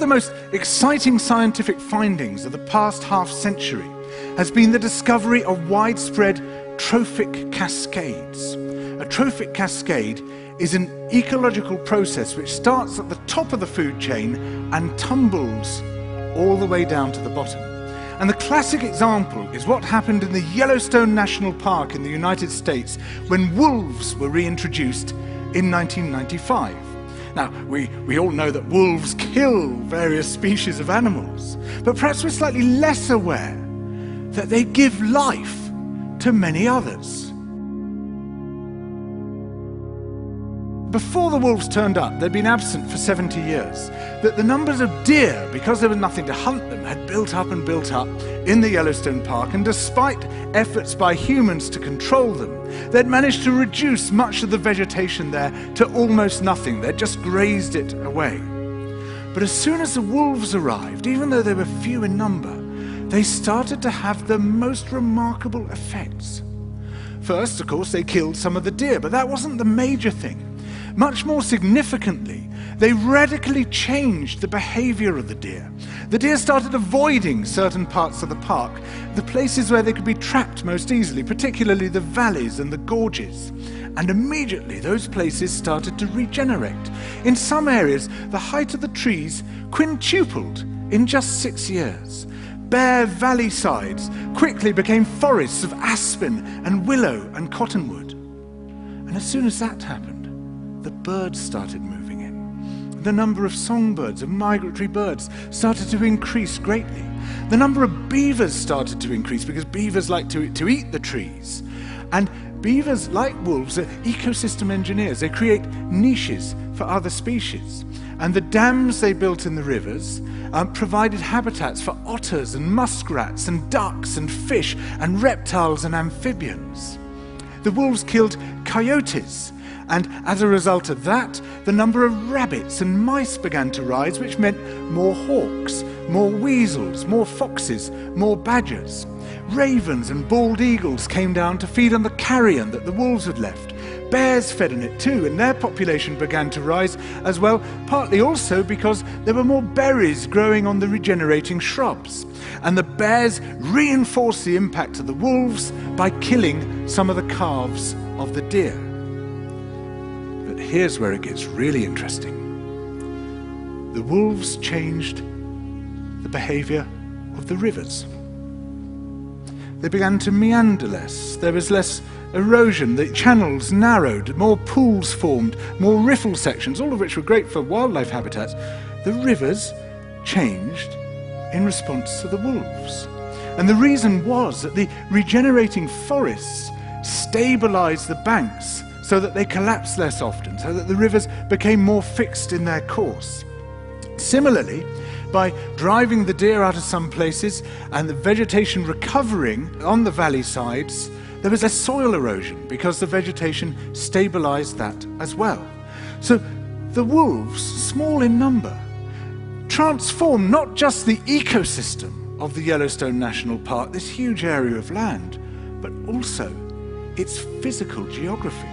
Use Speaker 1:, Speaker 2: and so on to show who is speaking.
Speaker 1: the most exciting scientific findings of the past half-century has been the discovery of widespread trophic cascades. A trophic cascade is an ecological process which starts at the top of the food chain and tumbles all the way down to the bottom. And the classic example is what happened in the Yellowstone National Park in the United States when wolves were reintroduced in 1995. Now, we all know that wolves kill various species of animals, but perhaps we're slightly less aware that they give life to many others. Before the wolves turned up, they'd been absent for 70 years. That the numbers of deer, because there was nothing to hunt them, had built up in the Yellowstone Park, and despite efforts by humans to control them, they'd managed to reduce much of the vegetation there to almost nothing. They'd just grazed it away. But as soon as the wolves arrived, even though they were few in number, they started to have the most remarkable effects. First, of course, they killed some of the deer, but that wasn't the major thing. Much more significantly, they radically changed the behavior of the deer. The deer started avoiding certain parts of the park, the places where they could be trapped most easily, particularly the valleys and the gorges. And immediately those places started to regenerate. In some areas, the height of the trees quintupled in just 6 years. Bare valley sides quickly became forests of aspen and willow and cottonwood. And as soon as that happened, the birds started moving in. The number of songbirds, of migratory birds, started to increase greatly. The number of beavers started to increase because beavers like to eat the trees. And beavers, like wolves, are ecosystem engineers. They create niches for other species. And the dams they built in the rivers provided habitats for otters and muskrats and ducks and fish and reptiles and amphibians. The wolves killed coyotes, and as a result of that, the number of rabbits and mice began to rise, which meant more hawks, more weasels, more foxes, more badgers. Ravens and bald eagles came down to feed on the carrion that the wolves had left. Bears fed on it too, and their population began to rise as well, partly also because there were more berries growing on the regenerating shrubs. And the bears reinforced the impact of the wolves by killing some of the calves of the deer. But here's where it gets really interesting. The wolves changed the behavior of the rivers. They began to meander less. There was less erosion. The channels narrowed, more pools formed, more riffle sections, all of which were great for wildlife habitats. The rivers changed in response to the wolves. And the reason was that the regenerating forests stabilized the banks so that they collapsed less often, so that the rivers became more fixed in their course. Similarly, by driving the deer out of some places and the vegetation recovering on the valley sides, there was less soil erosion because the vegetation stabilized that as well. So the wolves, small in number, transformed not just the ecosystem of the Yellowstone National Park, this huge area of land, but also its physical geography.